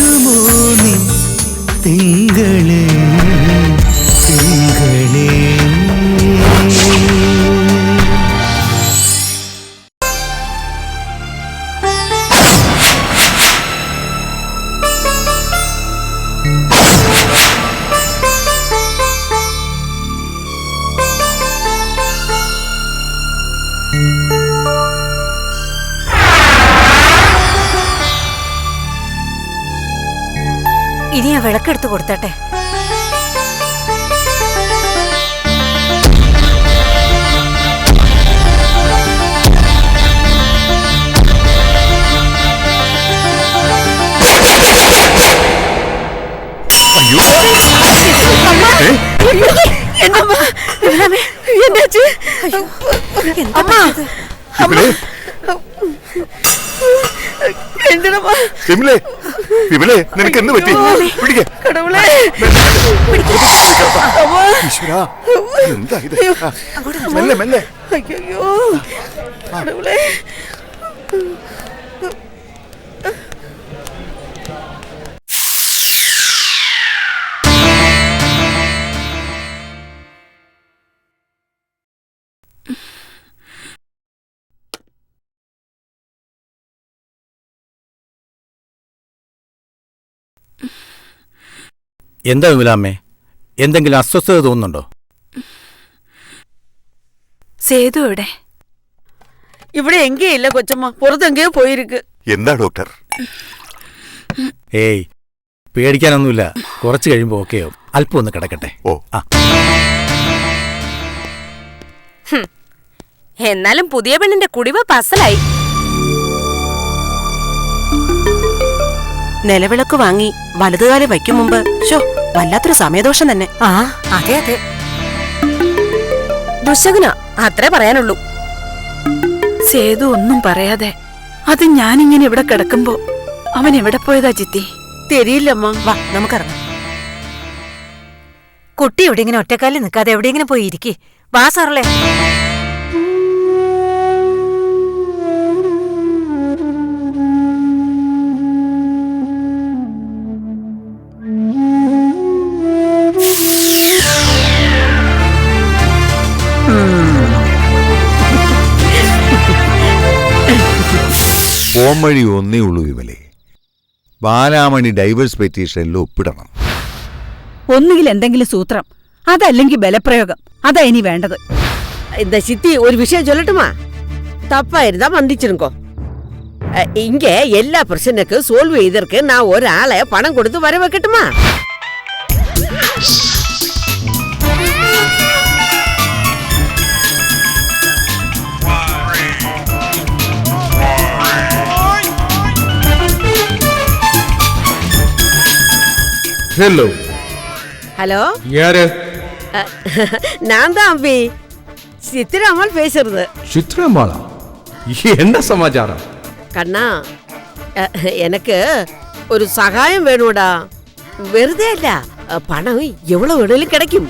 വരുമോ നിൻ തിങ്കളേ തിങ്കളേ. ഇനി ആ വിളക്കെടുത്ത് കൊടുത്തട്ടെ. നിനക്ക് എന്ത് പറ്റി? എന്താ ഇത്? മെല്ലെ മെല്ലെ. എന്താ വിമലാമ്മേ, എന്തെങ്കിലും അസ്വസ്ഥത തോന്നുന്നുണ്ടോ? സേതു എവിടെ? ഇവിടെ എങ്കേയില്ല കൊച്ചമ്മ, പുറത്തെങ്കയോ പോയിരിക്ക്. എന്താ ഡോക്ടർ? ഏയ് പേടിക്കാനൊന്നുമില്ല, കുറച്ച് കഴിയുമ്പോ ഓക്കെയോ. അല്പം ഒന്ന് കിടക്കട്ടെ. ഓ എന്നാലും പുതിയ പെണ്ണിന്റെ കുടിവ് പസലായി. നിലവിളക്ക് വാങ്ങി വലതുകാലം വയ്ക്കും മുമ്പ് വല്ലാത്തൊരു സമയദോഷം തന്നെ. ആ അതെ അതെ, ദുശകുന അത്രേ പറയാനുള്ളൂ. സേതു ഒന്നും പറയാതെ അത് ഞാനിങ്ങനെ ഇവിടെ കിടക്കുമ്പോ അവൻ എവിടെ പോയതാ ചിത്തി? തെരിയില്ലമ്മ, വാ നമുക്കിറങ്ങാം. കുട്ടി ഇവിടെ ഇങ്ങനെ ഒറ്റക്കാലിൽ നിൽക്കാതെ എവിടെയെങ്കിലും പോയി ഇരിക്കേ. വാ സാറല്ലേ. പോംവഴി ഒന്നേ ഉള്ളൂ വിമലേ. ബാലാമണി ഡൈവേഴ്സ് പെറ്റീഷനിൽ ഒപ്പിടണം. ഒന്നുകിൽ എന്തെങ്കിലും സൂത്രം, അതല്ലെങ്കിൽ ബലപ്രയോഗം. അതാ ഇനി വേണ്ടത്. இந்த சித்தி ஒரு விஷயம் சொல்லட்டுமா? தப்பா இருந்தா மன்னிச்சிருங்கோ. இங்க எல்லா பிரச்சனைக்கும் சோல்வு இதற்கு நான் ஒரு ஆளை பணம் கொடுத்து வர வைக்கட்டுமா? ஹலோ ஹலோ, யாரு? நான் தான் அம்பி, சித்திராமல் பேசுறது. சித்ராமாலா, என்ன சமாச்சாரம்? கண்ணா, எனக்கு ஒரு சகாயம் வேணும்டா. வெறுதே இல்ல, பணம் எவ்வளவு வேணாலும் கிடைக்கும்.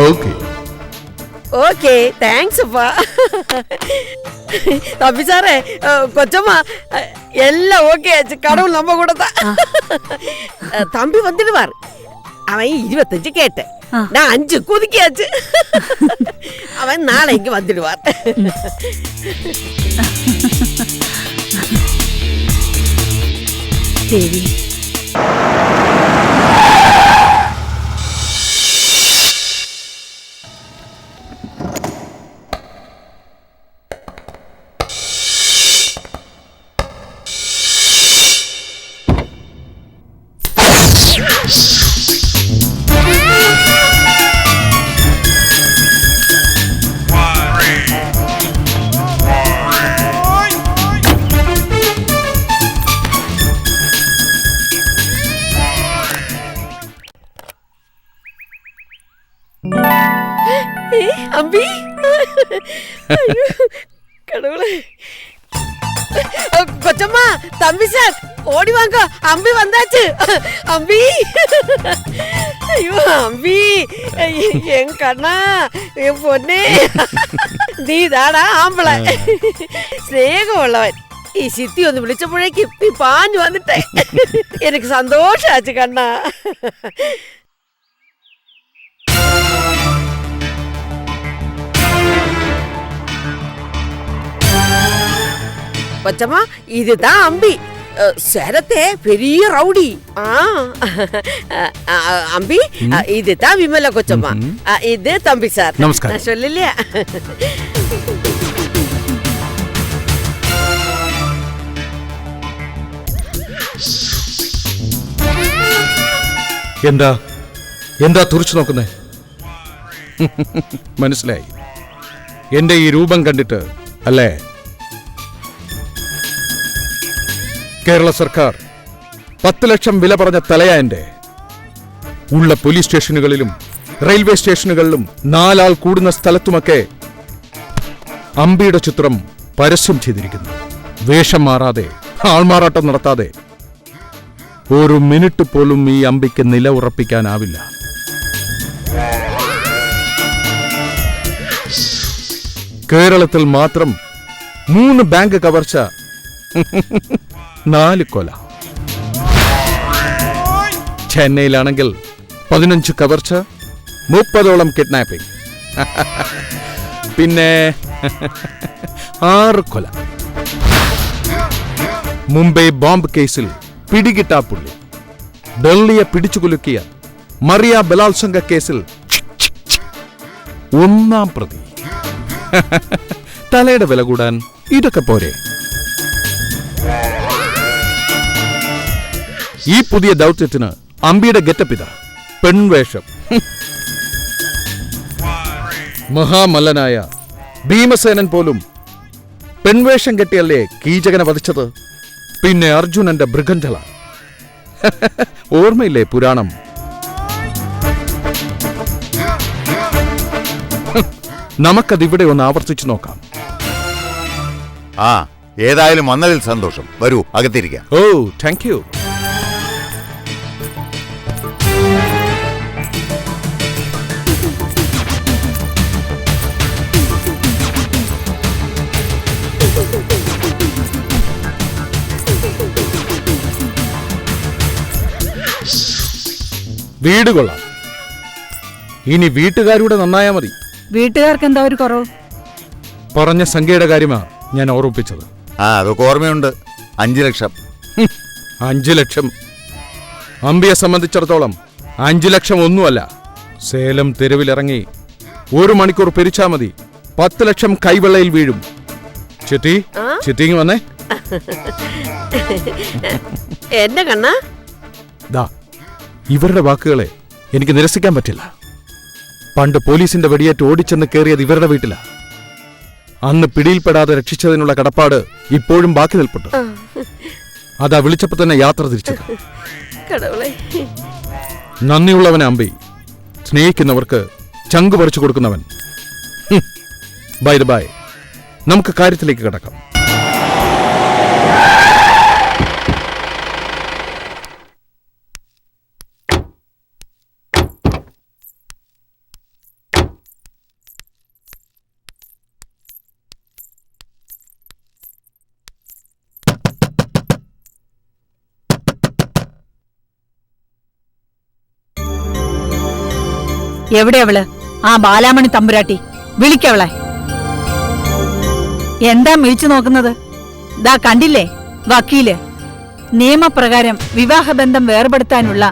ஓகே ஓகே, தேங்க்ஸ் அப்பா. தம்பி சாரே, கொச்சம்மா எல்லாம் ஓகே ஆச்சு. கடவுள் நம்ம கூட தான். தம்பி வந்துடுவார். அவன் 25 கேட்டேன், நான் 5 குதிக்கியாச்சு. அவன் நாளைக்கு வந்துடுவார். தேவி, അമ്പി അയ്യോ, കടവുളെ. കൊച്ചമ്മ, തമ്പി സാർ ഓടി വാങ്ക, അമ്പി വന്നാച്ച്. അമ്പി, അയ്യോ അമ്പി, എൻ കണ്ണാ, എൻ പൊന്നെ, നീ ഇതാടാ ആമ്പളെ, സ്നേഹമുള്ളവൻ. ഈ സിത്തി ഒന്ന് വിളിച്ചപ്പോഴേക്കും നീ പാഞ്ഞു വന്നിട്ടേ എനിക്ക് സന്തോഷാച്ചു കണ്ണാ. കൊച്ചമ്മ, இதுதான் அம்பி, சேலத்தே பெரிய ரவுடி. அம்பி, இதுதான் விமல கொச்சம்மா, இது தம்பி சார். நமஸ்காரம். நான் சொல்லலையா? എന്താ എന്താ തുറച്ചു നോക്കുന്നേ? മനസ്സിലായി എന്റെ ഈ രൂപം കണ്ടിട്ട് അല്ലേ? കേരള സർക്കാർ 10 ലക്ഷം വില പറഞ്ഞ തലയാ എന്റെ. ഉള്ള പോലീസ് സ്റ്റേഷനുകളിലും റെയിൽവേ സ്റ്റേഷനുകളിലും 4 ആൾ കൂടുന്ന സ്ഥലത്തുമൊക്കെ അമ്പിയുടെ ചിത്രം പരസ്യം ചെയ്തിരിക്കുന്നു. വേഷം മാറാതെ, ആൾമാറാട്ടം നടത്താതെ ഒരു മിനിറ്റ് പോലും ഈ അമ്പിക്ക് നില ഉറപ്പിക്കാനാവില്ല. കേരളത്തിൽ മാത്രം 3 ബാങ്ക് കവർച്ച, 4 കൊല. ചെന്നൈയിലാണെങ്കിൽ 15 കവർച്ച, 30ഓളം കിഡ്നാപ്പിംഗ്, പിന്നെ 6 കൊല. മുംബൈ ബോംബ് കേസിൽ പിടികിട്ടാപ്പുള്ളി, ഡൽഹിയെ പിടിച്ചുകുലുക്കിയ മറിയ ബലാത്സംഗ കേസിൽ 1-ാം പ്രതി. തലയുടെ വില കൂടാൻ ഇതൊക്കെ പോരെ? ഈ പുതിയ ദൗത്യത്തിന് അമ്പിയുടെ ഗെറ്റപ്പ് ഇതാ, പെൺവേഷം. മഹാമല്ലനായ ഭീമസേനൻ പോലും പെൺവേഷം കെട്ടിയല്ലേ കീചകനെ വധിച്ചത്? പിന്നെ അർജുനന്റെ മൃഗഞ്ജല, ഓർമ്മയില്ലേ പുരാണം? നമുക്കതിവിടെ ഒന്ന് ആവർത്തിച്ചു നോക്കാം. ആ, ഏതായാലും വന്നതിൽ സന്തോഷം. വരൂ, അകത്തിരിക്കാം. ഓ, താങ്ക് യു. വീട് കൊള്ളാം. ഇനി വീട്ടുകാരുടെ നന്നായാ മതി. വീട്ടുകാർക്ക് എന്താ ഒരു കുറവ്? പറഞ്ഞ സംഖ്യയുടെ കാര്യമാ ഞാൻ ഓർമ്മിപ്പിച്ചത്. ആ, അതൊക്കെ ഓർമ്മയുണ്ട്. 5 ലക്ഷം. 5 ലക്ഷം അമ്പിയെ സംബന്ധിച്ചിടത്തോളം 5 ലക്ഷം ഒന്നുമല്ല. സേലം തെരുവിലിറങ്ങി 1 മണിക്കൂർ പിരിച്ചാ മതി, 10 ലക്ഷം കൈവെള്ളയിൽ വീഴും. ചിറ്റി, ചിറ്റിങ് വന്നേ. എന്നെ കണ്ണാ, ദാ ഇവരുടെ വാക്കുകളെ എനിക്ക് നിരസിക്കാൻ പറ്റില്ല. പണ്ട് പോലീസിന്റെ വെടിയേറ്റ് ഓടിച്ചെന്ന് കയറിയത് ഇവരുടെ വീട്ടിലാ. അന്ന് പിടിയിൽപ്പെടാതെ രക്ഷിച്ചതിനുള്ള കടപ്പാട് ഇപ്പോഴും ബാക്കി നിൽപ്പുണ്ട്. അതാ വിളിച്ചപ്പോ തന്നെ യാത്ര തിരിച്ചത്. നന്ദിയുള്ളവൻ അമ്പി, സ്നേഹിക്കുന്നവർക്ക് ചങ്കു പറിച്ചു കൊടുക്കുന്നവൻ. ബൈ ദ ബൈ, നമുക്ക് കാര്യത്തിലേക്ക് കിടക്കാം. എവിടെ അവള്? ആ ബാലാമണി തമ്പുരാട്ടി, വിളിക്കവളെ. എന്താ മിഴിച്ചു നോക്കുന്നത്? ദാ കണ്ടില്ലേ വക്കീല്, നിയമപ്രകാരം വിവാഹബന്ധം വേർപെടുത്താനുള്ള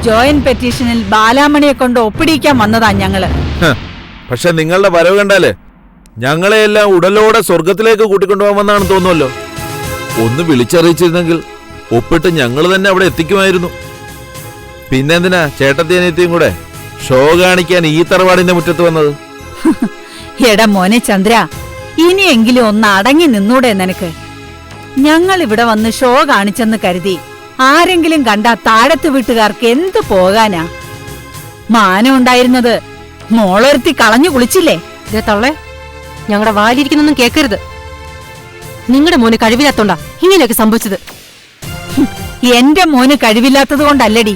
ജോയിന്റ് പെറ്റീഷനിൽ ബാലാമണിയെ കൊണ്ട് ഒപ്പിടിക്കാൻ വന്നതാ ഞങ്ങള്. പക്ഷെ നിങ്ങളുടെ വരവ് കണ്ടാല് ഞങ്ങളെയെല്ലാം ഉടലോടെ സ്വർഗത്തിലേക്ക് കൂട്ടിക്കൊണ്ടുപോകാമെന്നാണ് തോന്നുമല്ലോ. ഒന്ന് വിളിച്ചറിയിച്ചിരുന്നെങ്കിൽ ഒപ്പിട്ട് ഞങ്ങൾ തന്നെ അവിടെ എത്തിക്കുമായിരുന്നു. പിന്നെന്തിനാ ചേട്ടത്തിയനിയത്തിയും കൂടെ ഷോ കാണിക്കാൻ ഈ തറവാടിന്റെ മുറ്റത്ത് വന്നത്? എടാ മോനെ ചന്ദ്ര, ഇനിയെങ്കിലും ഒന്ന് അടങ്ങി നിന്നൂടെ നിനക്ക്? ഞങ്ങൾ ഇവിടെ വന്ന് ഷോ കാണിച്ചെന്ന് കരുതി ആരെങ്കിലും കണ്ടാ താഴത്ത് വീട്ടുകാർക്ക് എന്ത് പോകാനാ? മാനം ഉണ്ടായിരുന്നത് മോളൊരുത്തി കളഞ്ഞു കുളിച്ചില്ലേ? ഇതേ തള്ളേ, ഞങ്ങളുടെ വാലിരിക്കുന്നൊന്നും കേൾക്കരുത്. നിങ്ങളുടെ മോന് കഴിവില്ലാത്തോണ്ടാ ഇങ്ങനെയൊക്കെ സംഭവിച്ചത്. എന്റെ മോന് കഴിവില്ലാത്തത് കൊണ്ടല്ലടി,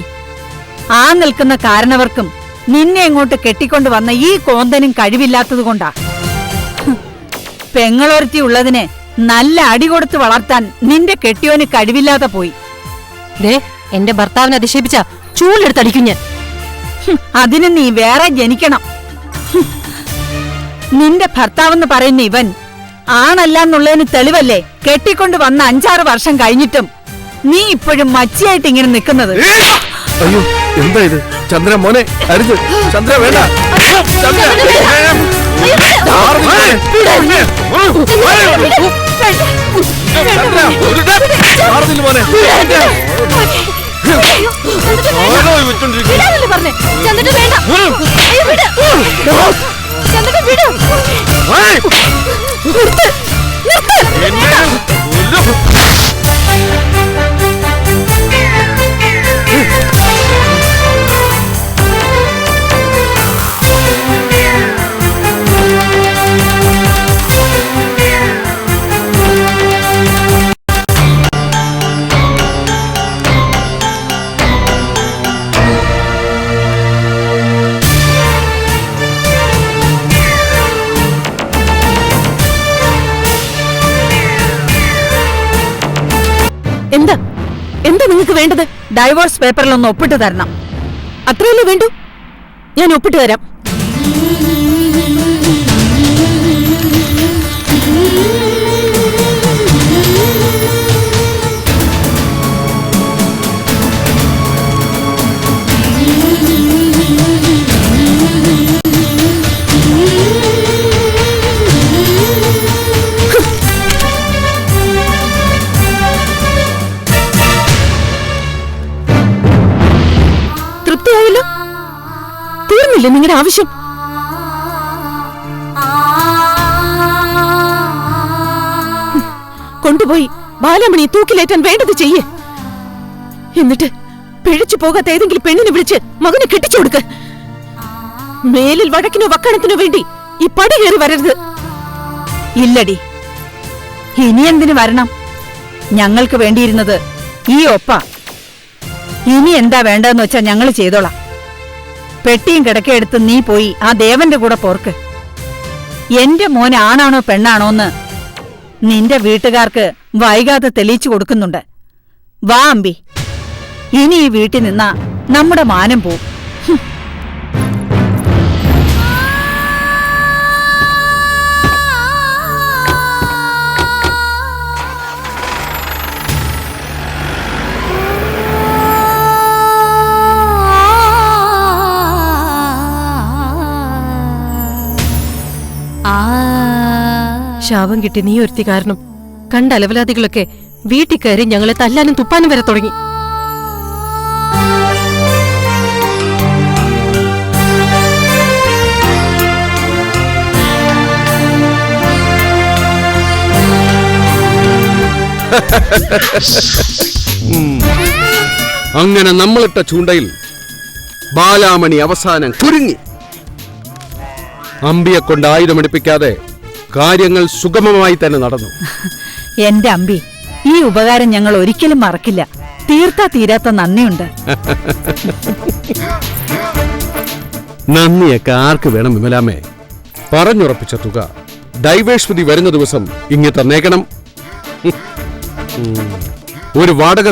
ആ നിൽക്കുന്ന കാരണവർക്കും നിന്നെ ഇങ്ങോട്ട് കെട്ടിക്കൊണ്ട് വന്ന ഈ കോന്തനും കഴിവില്ലാത്തത് കൊണ്ടാ. പെങ്ങളൊരുത്തി ഉള്ളതിനെ നല്ല അടി കൊടുത്ത് വളർത്താൻ നിന്റെ കെട്ടിയോന് കഴിവില്ലാതെ പോയി. ദേ, എന്റെ ഭർത്താവിനെ അധിക്ഷേപിച്ച ചൂലെടുത്തടിക്കും ഞാൻ. അതിന് നീ വേറെ ജനിക്കണം. നിന്റെ ഭർത്താവെന്ന് പറയുന്ന ഇവൻ ആണല്ലെന്നുള്ളതിന് തെളിവല്ലേ കെട്ടിക്കൊണ്ട് വന്ന 5-6 വർഷം കഴിഞ്ഞിട്ടും നീ ഇപ്പോഴും മച്ചിയായിട്ട് ഇങ്ങനെ നിൽക്കുന്നത്. അയ്യോ, എന്താ ഇത്? ചന്ദ്ര മോനെ, അരുത് ചന്ദ്ര, വേണ്ട ചന്ദ്ര. എന്താ എന്താ നിങ്ങൾക്ക് വേണ്ടത്? ഡൈവോഴ്സ് പേപ്പറിൽ ഒന്ന് ഒപ്പിട്ട് തരണം. അത്രയല്ലേ വേണ്ടു? ഞാൻ ഒപ്പിട്ട് തരാം. തൃപ്തിയായല്ലോ? തീർന്നില്ലേ നിങ്ങളുടെ ആവശ്യം? കൊണ്ടുപോയി ബാലാമണി തൂക്കിലേറ്റാൻ വേണ്ടത് ചെയ്യേ. എന്നിട്ട് പിഴച്ചു പോകാത്ത ഏതെങ്കിലും പെണ്ണിനെ വിളിച്ച് മകനെ കെട്ടിച്ചു കൊടുക്ക. മേലിൽ വഴക്കിനോ വക്കണത്തിനോ വേണ്ടി ഈ പടി കയറി വരരുത്. ഇല്ലടി, ഇനി എന്തിനു വരണം? ഞങ്ങൾക്ക് വേണ്ടിയിരുന്നത് ഈ ഒപ്പ. ഇനി എന്താ വേണ്ടതെന്ന് വെച്ചാ ഞങ്ങൾ ചെയ്തോളാം. പെട്ടിയും കിടക്കയെടുത്ത് നീ പോയി ആ ദേവന്റെ കൂടെ പോർക്ക്. എന്റെ മോൻ ആണാണോ പെണ്ണാണോന്ന് നിന്റെ വീട്ടുകാർക്ക് വൈകാതെ തെളിയിച്ചു കൊടുക്കുന്നുണ്ട്. വാ അമ്പി, ഇനി ഈ വീട്ടിൽ നിന്നാ നമ്മുടെ മാനം പോവും. ശാപം കിട്ടി നീ ഒരുത്തി കാരണം കണ്ട അലവലാദികളൊക്കെ വീട്ടിൽ കയറി ഞങ്ങളെ തല്ലാനും തുപ്പാനും വരെ തുടങ്ങി. അങ്ങനെ നമ്മളിട്ട ചൂണ്ടയിൽ ബാലാമണി അവസാനം കുരുങ്ങി. അമ്പിയെ കൊണ്ട് ആയുധമെടുപ്പിക്കാതെ കാര്യങ്ങൾ സുഗമമായി തന്നെ നടന്നു. എന്റെ അമ്പി, ഈ ഉപകാരം ഞങ്ങൾ ഒരിക്കലും മറക്കില്ല. തീർത്താ തീരാത്ത നന്ദിയുണ്ട്. നന്ദിയൊക്കെ ആർക്ക് വേണം വിമലാമേ? പറഞ്ഞുറപ്പിച്ച തുക ഡൈവേഴ്സ് വിധി വരുന്ന ദിവസം ഇങ്ങ് തന്നേക്കണം. ഒരു വാടക